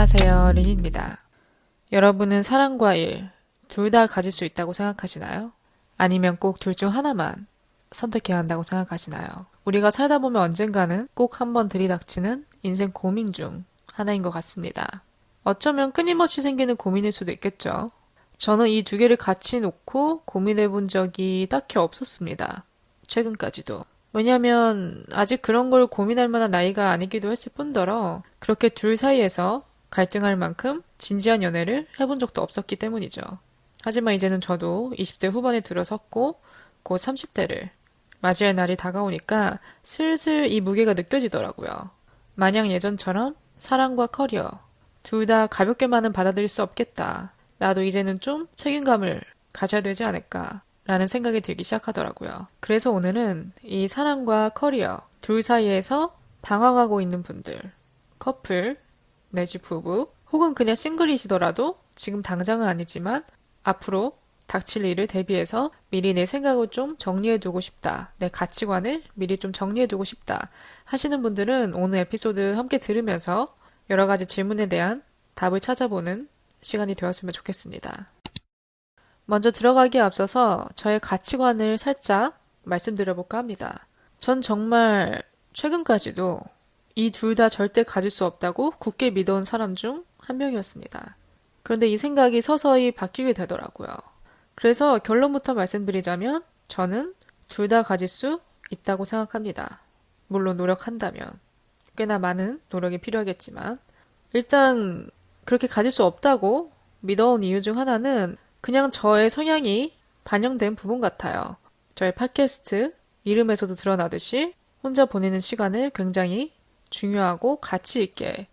안녕하세요, 린입니다. 여러분은 사랑과 일, 둘 다 가질 수 있다고 생각하시나요? 아니면 꼭 둘 중 하나만 선택해야 한다고 생각하시나요? 우리가 살다 보면 언젠가는 꼭 한번 들이닥치는 인생 고민 중 하나인 것 같습니다. 어쩌면 끊임없이 생기는 고민일 수도 있겠죠. 저는 이 두 개를 같이 놓고 고민해 본 적이 딱히 없었습니다. 최근까지도. 왜냐면 아직 그런 걸 고민할 만한 나이가 아니기도 했을 뿐더러 그렇게 둘 사이에서 갈등할 만큼 진지한 연애를 해본 적도 없었기 때문이죠. 하지만 이제는 저도 20대 후반에 들어섰고 곧 30대를 맞이할 날이 다가오니까 슬슬 이 무게가 느껴지더라고요. 마냥 예전처럼 사랑과 커리어 둘 다 가볍게만은 받아들일 수 없겠다. 나도 이제는 좀 책임감을 가져야 되지 않을까 라는 생각이 들기 시작하더라고요. 그래서 오늘은 이 사랑과 커리어 둘 사이에서 방황하고 있는 분들, 커플 내지 부부 혹은 그냥 싱글이시더라도 지금 당장은 아니지만 앞으로 닥칠 일을 대비해서 미리 내 생각을 좀 정리해두고 싶다. 내 가치관을 미리 좀 정리해두고 싶다. 하시는 분들은 오늘 에피소드 함께 들으면서 여러 가지 질문에 대한 답을 찾아보는 시간이 되었으면 좋겠습니다. 먼저 들어가기에 앞서서 저의 가치관을 살짝 말씀드려볼까 합니다. 전 정말 최근까지도 이 둘 다 절대 가질 수 없다고 굳게 믿어온 사람 중 한 명이었습니다. 그런데 이 생각이 서서히 바뀌게 되더라고요. 그래서 결론부터 말씀드리자면 저는 둘 다 가질 수 있다고 생각합니다. 물론 노력한다면. 꽤나 많은 노력이 필요하겠지만 일단 그렇게 가질 수 없다고 믿어온 이유 중 하나는 그냥 저의 성향이 반영된 부분 같아요. 저의 팟캐스트 이름에서도 드러나듯이 혼자 보내는 시간을 굉장히 중요하고 가치 있게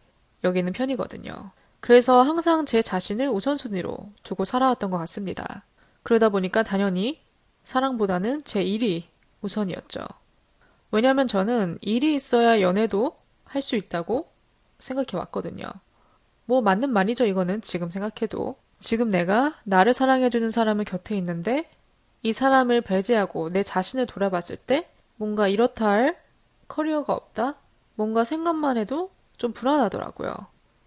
여기는 편이거든요. 그래서 항상 제 자신을 우선순위로 두고 살아왔던 것 같습니다. 그러다 보니까 당연히 사랑보다는 제 일이 우선이었죠. 왜냐하면 저는 일이 있어야 연애도 할 수 있다고 생각해 왔거든요. 뭐 맞는 말이죠, 이거는 지금 생각해도. 지금 내가 나를 사랑해주는 사람은 곁에 있는데 이 사람을 배제하고 내 자신을 돌아봤을 때 뭔가 이렇다 할 커리어가 없다? 뭔가 생각만 해도 좀 불안하더라고요.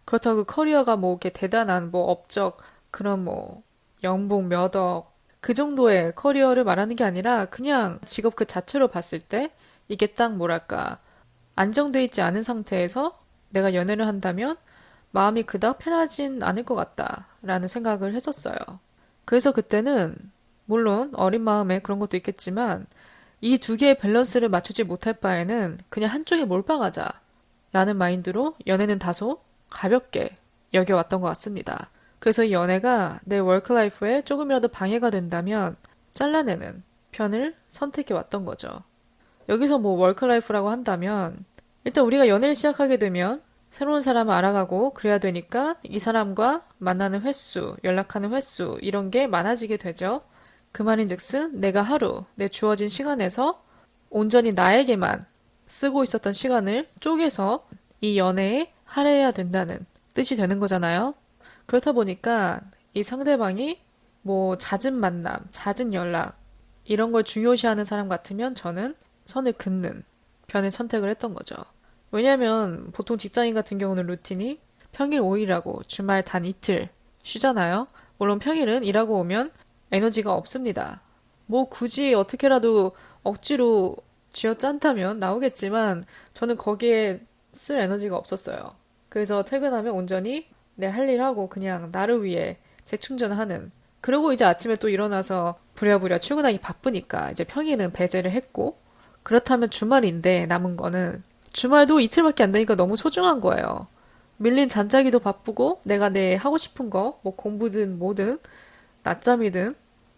그렇다고 그 커리어가 뭐 이렇게 대단한 뭐 업적, 그런 뭐 연봉 몇 억, 그 정도의 커리어를 말하는 게 아니라 그냥 직업 그 자체로 봤을 때 이게 딱 뭐랄까 안정돼 있지 않은 상태에서 내가 연애를 한다면 마음이 그닥 편하진 않을 것 같다라는 생각을 했었어요. 그래서 그때는 물론 어린 마음에 그런 것도 있겠지만 이 두 개의 밸런스를 맞추지 못할 바에는 그냥 한쪽에 몰빵하자 라는 마인드로 연애는 다소 가볍게 여겨왔던 것 같습니다. 그래서 이 연애가 내 워크라이프에 조금이라도 방해가 된다면 잘라내는 편을 선택해왔던 거죠. 여기서 뭐 워크라이프라고 한다면 일단 우리가 연애를 시작하게 되면 새로운 사람을 알아가고 그래야 되니까 이 사람과 만나는 횟수, 연락하는 횟수 이런 게 많아지게 되죠. 그 말인즉슨 내가 하루 내 주어진 시간에서 온전히 나에게만 쓰고 있었던 시간을 쪼개서 이 연애에 할애해야 된다는 뜻이 되는 거잖아요. 그렇다 보니까 이 상대방이 뭐 잦은 만남, 잦은 연락 이런 걸 중요시하는 사람 같으면 저는 선을 긋는 편을 선택을 했던 거죠. 왜냐면 보통 직장인 같은 경우는 루틴이 평일 5일하고 주말 단 이틀 쉬잖아요. 물론 평일은 일하고 오면 에너지가 없습니다. 뭐 굳이 어떻게라도 억지로 쥐어짠다면 나오겠지만 저는 거기에 쓸 에너지가 없었어요. 그래서 퇴근하면 온전히 내 할 일 하고 그냥 나를 위해 재충전하는. 그리고 이제 아침에 또 일어나서 부랴부랴 출근하기 바쁘니까 이제 평일은 배제를 했고 그렇다면 주말인데 남은 거는 주말도 이틀밖에 안 되니까 너무 소중한 거예요. 밀린 잠자기도 바쁘고 내가 내 하고 싶은 거, 뭐 공부든 뭐든 낮잠이든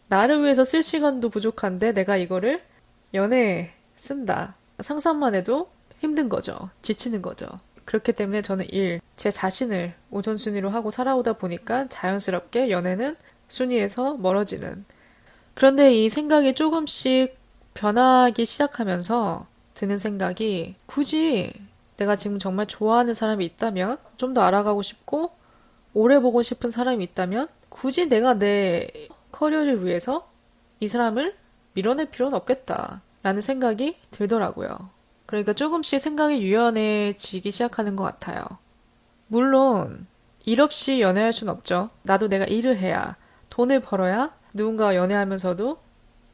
나를 위해서 쓸 시간도 부족한데 내가 이거를 연애에 쓴다. 상상만 해도 힘든 거죠. 지치는 거죠. 그렇기 때문에 저는 제 자신을 우선순위로 하고 살아오다 보니까 자연스럽게 연애는 순위에서 멀어지는. 그런데 이 생각이 조금씩 변하기 시작하면서 드는 생각이 굳이 내가 지금 정말 좋아하는 사람이 있다면 좀 더 알아가고 싶고 오래 보고 싶은 사람이 있다면 굳이 내가 내 커리어를 위해서 이 사람을 밀어낼 필요는 없겠다라는 생각이 들더라고요. 그러니까 조금씩 생각이 유연해지기 시작하는 것 같아요. 물론 일 없이 연애할 순 없죠. 나도 내가 일을 해야, 돈을 벌어야 누군가와 연애하면서도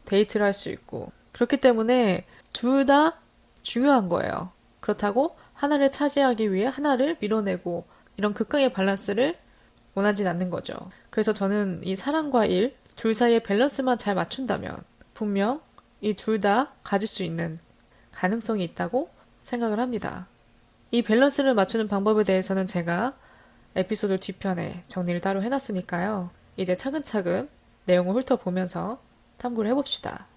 데이트를 할 수 있고. 그렇기 때문에 둘 다 중요한 거예요. 그렇다고 하나를 차지하기 위해 하나를 밀어내고 이런 극강의 밸런스를 원하진 않는 거죠. 그래서 저는 이 사랑과 일, 둘 사이의 밸런스만 잘 맞춘다면 분명 이 둘 다 가질 수 있는 가능성이 있다고 생각을 합니다. 이 밸런스를 맞추는 방법에 대해서는 제가 에피소드 뒤편에 정리를 따로 해놨으니까요. 이제 차근차근 내용을 훑어보면서 탐구를 해봅시다.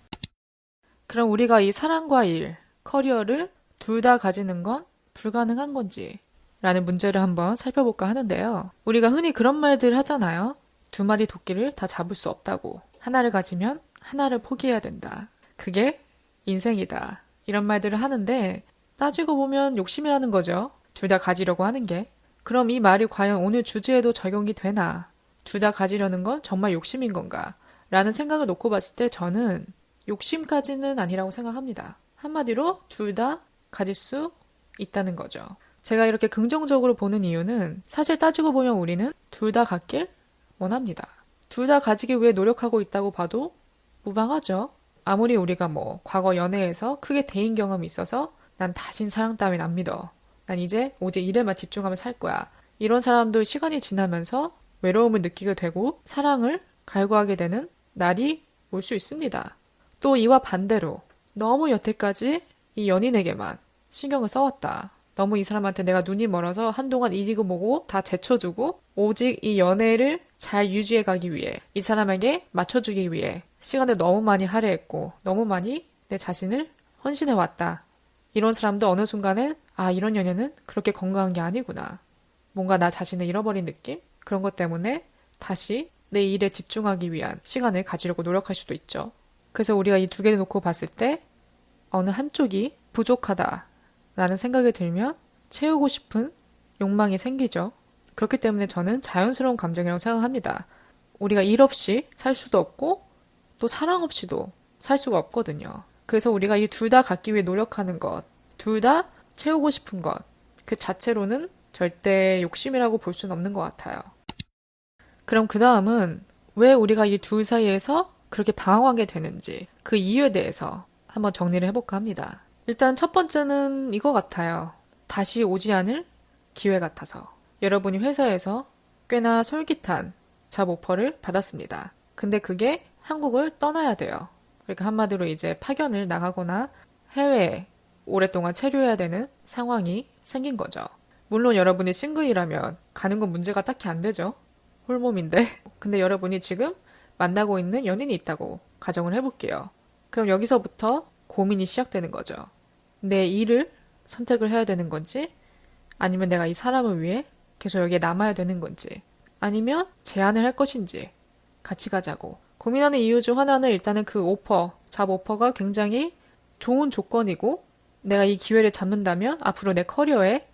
그럼 우리가 이 사랑과 일, 커리어를 둘 다 가지는 건 불가능한 건지 라는 문제를 한번 살펴볼까 하는데요. 우리가 흔히 그런 말들 하잖아요. 두 마리 토끼를 다 잡을 수 없다고. 하나를 가지면 하나를 포기해야 된다. 그게 인생이다. 이런 말들을 하는데 따지고 보면 욕심이라는 거죠. 둘 다 가지려고 하는 게. 그럼 이 말이 과연 오늘 주제에도 적용이 되나? 둘 다 가지려는 건 정말 욕심인 건가? 라는 생각을 놓고 봤을 때 저는 욕심까지는 아니라고 생각합니다. 한마디로 둘 다 가질 수 있다는 거죠. 제가 이렇게 긍정적으로 보는 이유는 사실 따지고 보면 우리는 둘 다 갖길 원합니다. 둘 다 가지기 위해 노력하고 있다고 봐도 무방하죠. 아무리 우리가 과거 연애에서 크게 대인 경험이 있어서 난 다신 사랑 따윈 안 믿어. 난 이제 오직 일에만 집중하며 살 거야. 이런 사람도 시간이 지나면서 외로움을 느끼게 되고 사랑을 갈구하게 되는 날이 올 수 있습니다. 또 이와 반대로 너무 여태까지 이 연인에게만 신경을 써왔다. 너무 이 사람한테 내가 눈이 멀어서 한동안 이리고 뭐고 다 제쳐두고 오직 이 연애를 잘 유지해가기 위해 이 사람에게 맞춰주기 위해 시간을 너무 많이 할애했고 너무 많이 내 자신을 헌신해왔다. 이런 사람도 어느 순간에 이런 연애는 그렇게 건강한 게 아니구나. 뭔가 나 자신을 잃어버린 느낌? 그런 것 때문에 다시 내 일에 집중하기 위한 시간을 가지려고 노력할 수도 있죠. 그래서 우리가 이 두 개를 놓고 봤을 때 어느 한쪽이 부족하다라는 생각이 들면 채우고 싶은 욕망이 생기죠. 그렇기 때문에 저는 자연스러운 감정이라고 생각합니다. 우리가 일 없이 살 수도 없고 또 사랑 없이도 살 수가 없거든요. 그래서 우리가 이 둘 다 갖기 위해 노력하는 것, 둘 다 채우고 싶은 것, 그 자체로는 절대 욕심이라고 볼 수는 없는 것 같아요. 그럼 그 다음은 왜 우리가 이 둘 사이에서 그렇게 방황하게 되는지 그 이유에 대해서 한번 정리를 해볼까 합니다. 일단 첫 번째는 이거 같아요. 다시 오지 않을 기회 같아서. 여러분이 회사에서 꽤나 솔깃한 잡 오퍼를 받았습니다. 근데 그게 한국을 떠나야 돼요. 그러니까 한마디로 이제 파견을 나가거나 해외에 오랫동안 체류해야 되는 상황이 생긴 거죠. 물론 여러분이 싱글이라면 가는 건 문제가 딱히 안 되죠. 홀몸인데. 근데 여러분이 지금 만나고 있는 연인이 있다고 가정을 해볼게요. 그럼 여기서부터 고민이 시작되는 거죠. 내 일을 선택을 해야 되는 건지 아니면 내가 이 사람을 위해 계속 여기에 남아야 되는 건지 아니면 제안을 할 것인지 같이 가자고 고민하는 이유 중 하나는 일단은 그 오퍼, 잡 오퍼가 굉장히 좋은 조건이고 내가 이 기회를 잡는다면 앞으로 내 커리어에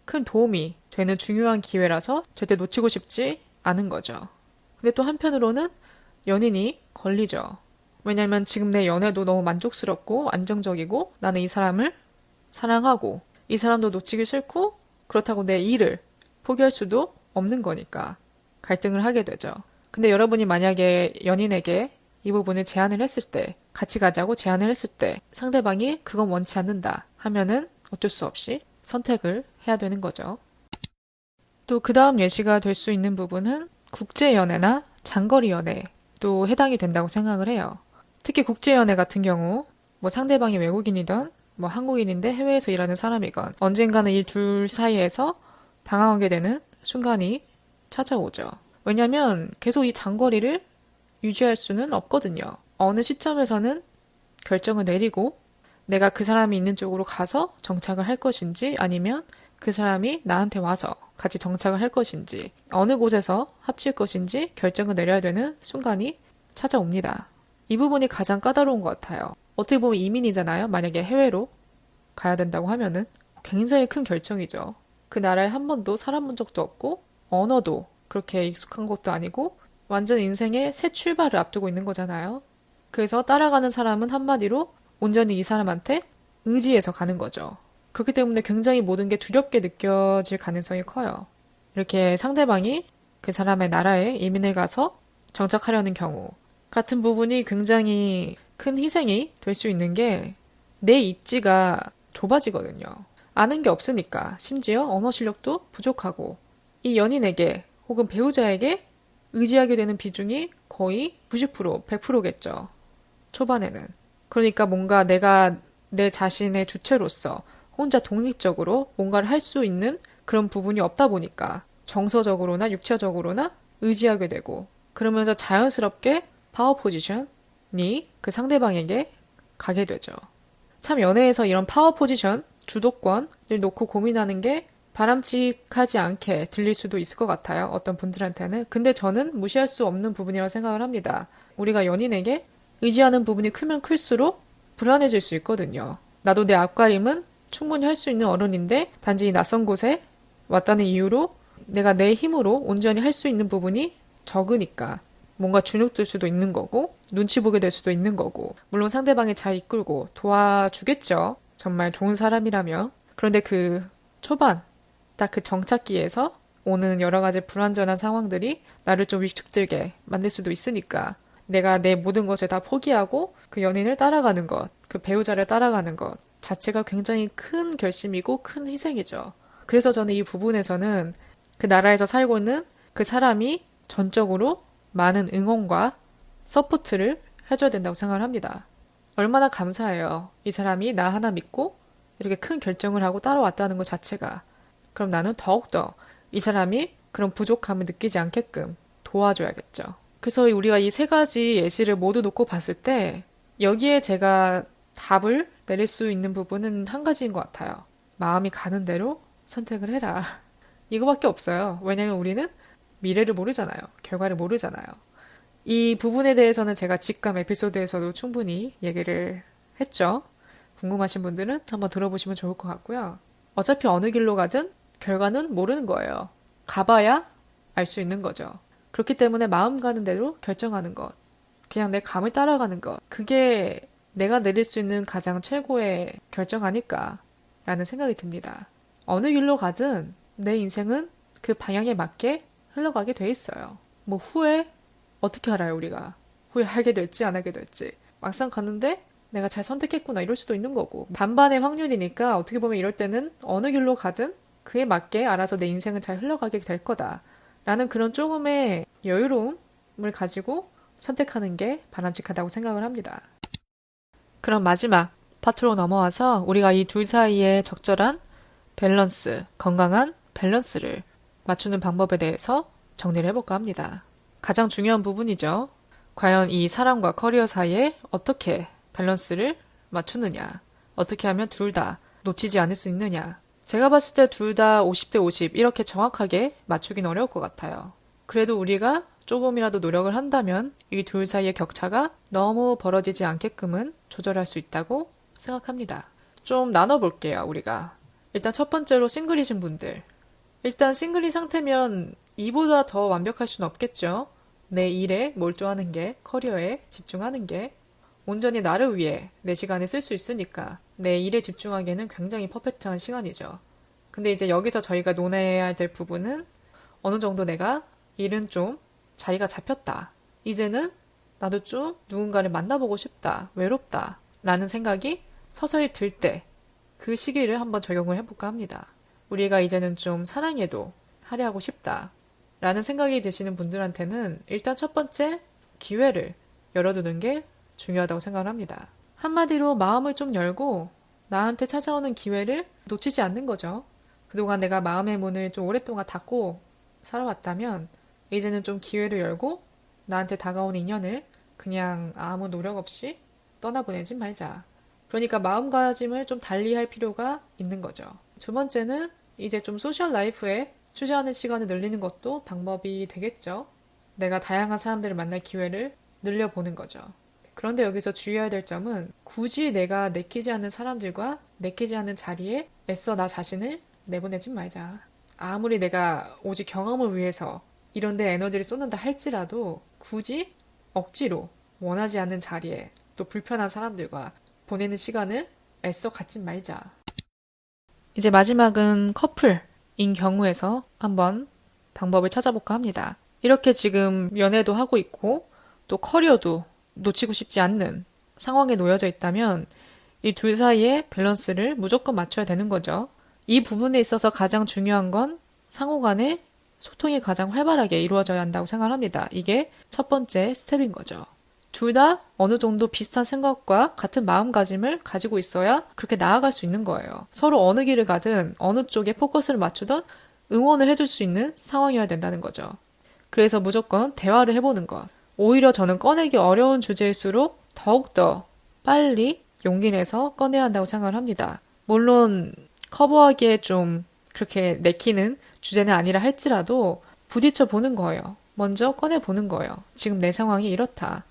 큰 도움이 되는 중요한 기회라서 절대 놓치고 싶지 않은 거죠. 근데 또 한편으로는 연인이 걸리죠. 왜냐면 지금 내 연애도 너무 만족스럽고 안정적이고 나는 이 사람을 사랑하고 이 사람도 놓치기 싫고 그렇다고 내 일을 포기할 수도 없는 거니까 갈등을 하게 되죠. 근데 여러분이 만약에 연인에게 이 부분을 제안을 했을 때 같이 가자고 제안을 했을 때 상대방이 그건 원치 않는다 하면은 어쩔 수 없이 선택을 해야 되는 거죠. 또 그 다음 예시가 될 수 있는 부분은 국제연애나 장거리 연애도 해당이 된다고 생각을 해요. 특히 국제연애 같은 경우 상대방이 외국인이든 한국인인데 해외에서 일하는 사람이건 언젠가는 이 둘 사이에서 방황하게 되는 순간이 찾아오죠. 왜냐면 계속 이 장거리를 유지할 수는 없거든요. 어느 시점에서는 결정을 내리고 내가 그 사람이 있는 쪽으로 가서 정착을 할 것인지 아니면 그 사람이 나한테 와서 같이 정착을 할 것인지 어느 곳에서 합칠 것인지 결정을 내려야 되는 순간이 찾아옵니다. 이 부분이 가장 까다로운 것 같아요. 어떻게 보면 이민이잖아요. 만약에 해외로 가야 된다고 하면은 굉장히 큰 결정이죠. 그 나라에 한 번도 살아본 적도 없고 언어도 그렇게 익숙한 것도 아니고 완전 인생의 새 출발을 앞두고 있는 거잖아요. 그래서 따라가는 사람은 한마디로 온전히 이 사람한테 의지해서 가는 거죠. 그렇기 때문에 굉장히 모든 게 두렵게 느껴질 가능성이 커요. 이렇게 상대방이 그 사람의 나라에 이민을 가서 정착하려는 경우 같은 부분이 굉장히 큰 희생이 될 수 있는 게 내 입지가 좁아지거든요. 아는 게 없으니까 심지어 언어 실력도 부족하고 이 연인에게 혹은 배우자에게 의지하게 되는 비중이 거의 90%, 100%겠죠. 초반에는. 그러니까 뭔가 내가 내 자신의 주체로서 혼자 독립적으로 뭔가를 할 수 있는 그런 부분이 없다 보니까 정서적으로나 육체적으로나 의지하게 되고 그러면서 자연스럽게 파워 포지션이 그 상대방에게 가게 되죠. 참 연애에서 이런 파워 포지션, 주도권을 놓고 고민하는 게 바람직하지 않게 들릴 수도 있을 것 같아요. 어떤 분들한테는. 근데 저는 무시할 수 없는 부분이라고 생각을 합니다. 우리가 연인에게 의지하는 부분이 크면 클수록 불안해질 수 있거든요. 나도 내 앞가림은 충분히 할 수 있는 어른인데 단지 낯선 곳에 왔다는 이유로 내가 내 힘으로 온전히 할 수 있는 부분이 적으니까 뭔가 주눅들 수도 있는 거고 눈치 보게 될 수도 있는 거고 물론 상대방이 잘 이끌고 도와주겠죠. 정말 좋은 사람이라면. 그런데 그 초반 딱 그 정착기에서 오는 여러 가지 불완전한 상황들이 나를 좀 위축들게 만들 수도 있으니까 내가 내 모든 것을 다 포기하고 그 연인을 따라가는 것, 그 배우자를 따라가는 것 자체가 굉장히 큰 결심이고 큰 희생이죠. 그래서 저는 이 부분에서는 그 나라에서 살고 있는 그 사람이 전적으로 많은 응원과 서포트를 해줘야 된다고 생각을 합니다. 얼마나 감사해요. 이 사람이 나 하나 믿고 이렇게 큰 결정을 하고 따라왔다는 것 자체가. 그럼 나는 더욱더 이 사람이 그런 부족함을 느끼지 않게끔 도와줘야겠죠. 그래서 우리가 이 세 가지 예시를 모두 놓고 봤을 때 여기에 제가 답을 내릴 수 있는 부분은 한 가지인 것 같아요. 마음이 가는 대로 선택을 해라. 이거밖에 없어요. 왜냐면 우리는 미래를 모르잖아요. 결과를 모르잖아요. 이 부분에 대해서는 제가 직감 에피소드에서도 충분히 얘기를 했죠. 궁금하신 분들은 한번 들어보시면 좋을 것 같고요. 어차피 어느 길로 가든 결과는 모르는 거예요. 가봐야 알 수 있는 거죠. 그렇기 때문에 마음 가는 대로 결정하는 것. 그냥 내 감을 따라가는 것. 그게 내가 내릴 수 있는 가장 최고의 결정 아닐까라는 생각이 듭니다. 어느 길로 가든 내 인생은 그 방향에 맞게 흘러가게 돼 있어요. 뭐 후회 어떻게 알아요, 우리가? 후회하게 될지 안 하게 될지. 막상 갔는데 내가 잘 선택했구나 이럴 수도 있는 거고. 반반의 확률이니까 어떻게 보면 이럴 때는 어느 길로 가든 그에 맞게 알아서 내 인생은 잘 흘러가게 될 거다. 라는 그런 조금의 여유로움을 가지고 선택하는 게 바람직하다고 생각을 합니다. 그럼 마지막 파트로 넘어와서 우리가 이 둘 사이에 적절한 밸런스, 건강한 밸런스를 맞추는 방법에 대해서 정리를 해볼까 합니다. 가장 중요한 부분이죠. 과연 이 사람과 커리어 사이에 어떻게 밸런스를 맞추느냐, 어떻게 하면 둘 다 놓치지 않을 수 있느냐. 제가 봤을 때 둘 다 50대 50 이렇게 정확하게 맞추긴 어려울 것 같아요. 그래도 우리가 조금이라도 노력을 한다면 이 둘 사이의 격차가 너무 벌어지지 않게끔은 조절할 수 있다고 생각합니다. 좀 나눠볼게요, 우리가. 일단 첫 번째로 싱글이신 분들. 일단 싱글인 상태면 이보다 더 완벽할 수는 없겠죠. 내 일에 몰두하는 게, 커리어에 집중하는 게 온전히 나를 위해 내 시간을 쓸 수 있으니까 내 일에 집중하기에는 굉장히 퍼펙트한 시간이죠. 근데 이제 여기서 저희가 논해야 될 부분은 어느 정도 내가 일은 좀 자리가 잡혔다. 이제는 나도 좀 누군가를 만나보고 싶다. 외롭다. 라는 생각이 서서히 들 때 그 시기를 한번 적용을 해볼까 합니다. 우리가 이제는 좀 사랑에도 할애하고 싶다. 라는 생각이 드시는 분들한테는 일단 첫 번째 기회를 열어두는 게 중요하다고 생각을 합니다. 한마디로 마음을 좀 열고 나한테 찾아오는 기회를 놓치지 않는 거죠. 그동안 내가 마음의 문을 좀 오랫동안 닫고 살아왔다면 이제는 좀 기회를 열고 나한테 다가온 인연을 그냥 아무 노력 없이 떠나보내지 말자. 그러니까 마음가짐을 좀 달리할 필요가 있는 거죠. 두 번째는 이제 좀 소셜 라이프에 취재하는 시간을 늘리는 것도 방법이 되겠죠. 내가 다양한 사람들을 만날 기회를 늘려보는 거죠. 그런데 여기서 주의해야 될 점은 굳이 내가 내키지 않는 사람들과 내키지 않는 자리에 애써 나 자신을 내보내진 말자. 아무리 내가 오직 경험을 위해서 이런 데 에너지를 쏟는다 할지라도 굳이 억지로 원하지 않는 자리에 또 불편한 사람들과 보내는 시간을 애써 갖지 말자. 이제 마지막은 커플인 경우에서 한번 방법을 찾아볼까 합니다. 이렇게 지금 연애도 하고 있고 또 커리어도 놓치고 싶지 않는 상황에 놓여져 있다면 이 둘 사이의 밸런스를 무조건 맞춰야 되는 거죠. 이 부분에 있어서 가장 중요한 건 상호 간의 소통이 가장 활발하게 이루어져야 한다고 생각합니다. 이게 첫 번째 스텝인 거죠. 둘 다 어느 정도 비슷한 생각과 같은 마음가짐을 가지고 있어야 그렇게 나아갈 수 있는 거예요. 서로 어느 길을 가든 어느 쪽에 포커스를 맞추든 응원을 해줄 수 있는 상황이어야 된다는 거죠. 그래서 무조건 대화를 해보는 것. 오히려 저는 꺼내기 어려운 주제일수록 더욱더 빨리 용기 내서 꺼내야 한다고 생각을 합니다. 물론 커버하기에 좀 그렇게 내키는 주제는 아니라 할지라도 부딪혀 보는 거예요. 먼저 꺼내보는 거예요. 지금 내 상황이 이렇다.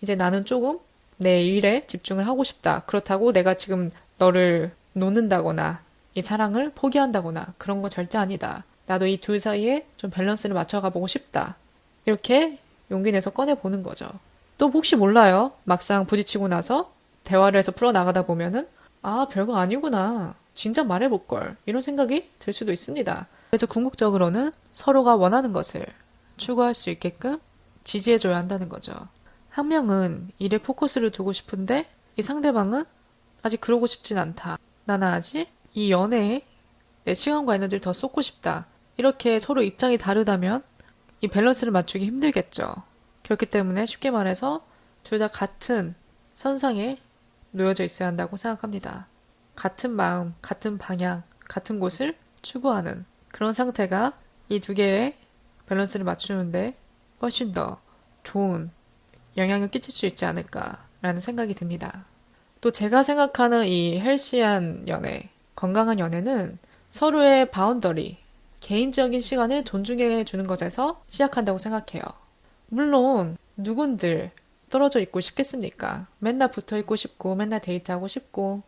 이제 나는 조금 내 일에 집중을 하고 싶다. 그렇다고 내가 지금 너를 놓는다거나 이 사랑을 포기한다거나 그런 거 절대 아니다. 나도 이 둘 사이에 좀 밸런스를 맞춰가 보고 싶다. 이렇게 용기 내서 꺼내보는 거죠. 또 혹시 몰라요. 막상 부딪히고 나서 대화를 해서 풀어나가다 보면은 아, 별거 아니구나. 진작 말해볼걸. 이런 생각이 들 수도 있습니다. 그래서 궁극적으로는 서로가 원하는 것을 추구할 수 있게끔 지지해줘야 한다는 거죠. 한 명은 일에 포커스를 두고 싶은데 이 상대방은 아직 그러고 싶진 않다. 나는 아직 이 연애에 내 시간과 에너지를 더 쏟고 싶다. 이렇게 서로 입장이 다르다면 이 밸런스를 맞추기 힘들겠죠. 그렇기 때문에 쉽게 말해서 둘 다 같은 선상에 놓여져 있어야 한다고 생각합니다. 같은 마음, 같은 방향, 같은 곳을 추구하는 그런 상태가 이 두 개의 밸런스를 맞추는데 훨씬 더 좋은 영향을 끼칠 수 있지 않을까라는 생각이 듭니다. 또 제가 생각하는 이 헬시한 연애, 건강한 연애는 서로의 바운더리, 개인적인 시간을 존중해 주는 것에서 시작한다고 생각해요. 물론 누군들 떨어져 있고 싶겠습니까? 맨날 붙어 있고 싶고 맨날 데이트하고 싶고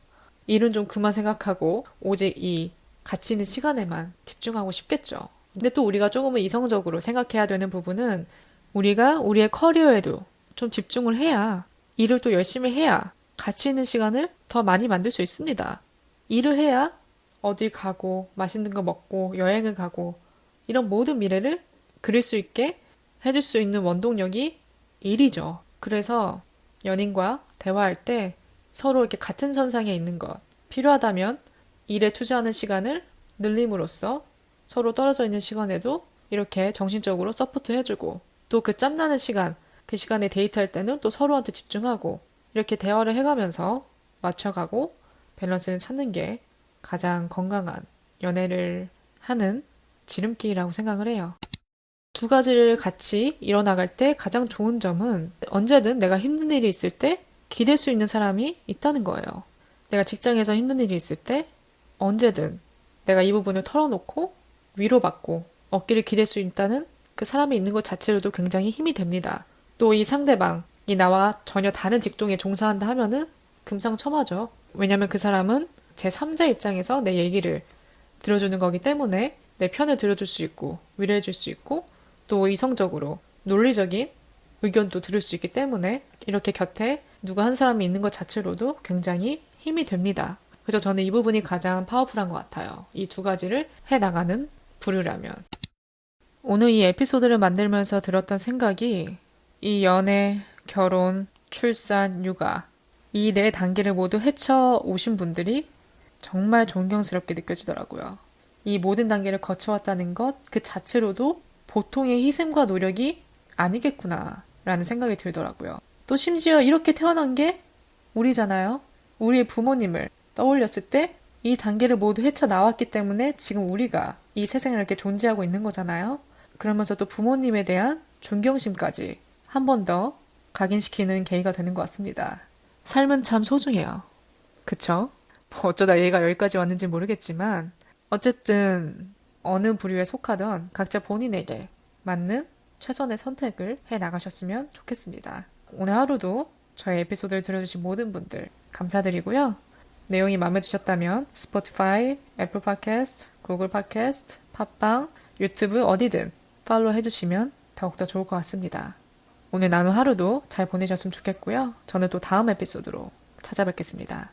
일은 좀 그만 생각하고 오직 이 같이 있는 시간에만 집중하고 싶겠죠. 근데 또 우리가 조금은 이성적으로 생각해야 되는 부분은 우리가 우리의 커리어에도 좀 집중을 해야 일을 또 열심히 해야 같이 있는 시간을 더 많이 만들 수 있습니다. 일을 해야 어딜 가고 맛있는 거 먹고 여행을 가고 이런 모든 미래를 그릴 수 있게 해줄 수 있는 원동력이 일이죠. 그래서 연인과 대화할 때 서로 이렇게 같은 선상에 있는 것, 필요하다면 일에 투자하는 시간을 늘림으로써 서로 떨어져 있는 시간에도 이렇게 정신적으로 서포트 해주고 또 그 짬나는 시간, 그 시간에 데이트할 때는 또 서로한테 집중하고 이렇게 대화를 해가면서 맞춰가고 밸런스를 찾는 게 가장 건강한 연애를 하는 지름길이라고 생각을 해요. 두 가지를 같이 이뤄나갈 때 가장 좋은 점은 언제든 내가 힘든 일이 있을 때 기댈 수 있는 사람이 있다는 거예요. 내가 직장에서 힘든 일이 있을 때 언제든 내가 이 부분을 털어놓고 위로받고 어깨를 기댈 수 있다는 그 사람이 있는 것 자체로도 굉장히 힘이 됩니다. 또 이 상대방이 나와 전혀 다른 직종에 종사한다 하면은 금상첨화죠. 왜냐면 그 사람은 제3자 입장에서 내 얘기를 들어주는 거기 때문에 내 편을 들어줄 수 있고 위로해줄 수 있고 또 이성적으로 논리적인 의견도 들을 수 있기 때문에 이렇게 곁에 누가 한 사람이 있는 것 자체로도 굉장히 힘이 됩니다. 그래서 저는 이 부분이 가장 파워풀한 것 같아요. 이 두 가지를 해나가는 부류라면. 오늘 이 에피소드를 만들면서 들었던 생각이 이 연애, 결혼, 출산, 육아 이 네 단계를 모두 헤쳐오신 분들이 정말 존경스럽게 느껴지더라고요. 이 모든 단계를 거쳐왔다는 것 그 자체로도 보통의 희생과 노력이 아니겠구나 라는 생각이 들더라고요. 또 심지어 이렇게 태어난 게 우리잖아요. 우리의 부모님을 떠올렸을 때 이 단계를 모두 헤쳐나왔기 때문에 지금 우리가 이 세상에 이렇게 존재하고 있는 거잖아요. 그러면서 또 부모님에 대한 존경심까지 한 번 더 각인시키는 계기가 되는 것 같습니다. 삶은 참 소중해요. 그쵸? 뭐 어쩌다 얘가 여기까지 왔는지 모르겠지만 어쨌든 어느 부류에 속하던 각자 본인에게 맞는 최선의 선택을 해 나가셨으면 좋겠습니다. 오늘 하루도 저의 에피소드를 들어주신 모든 분들 감사드리고요. 내용이 마음에 드셨다면 스포티파이, 애플 팟캐스트, 구글 팟캐스트, 팟빵, 유튜브 어디든 팔로우 해주시면 더욱더 좋을 것 같습니다. 오늘 나눈 하루도 잘 보내셨으면 좋겠고요. 저는 또 다음 에피소드로 찾아뵙겠습니다.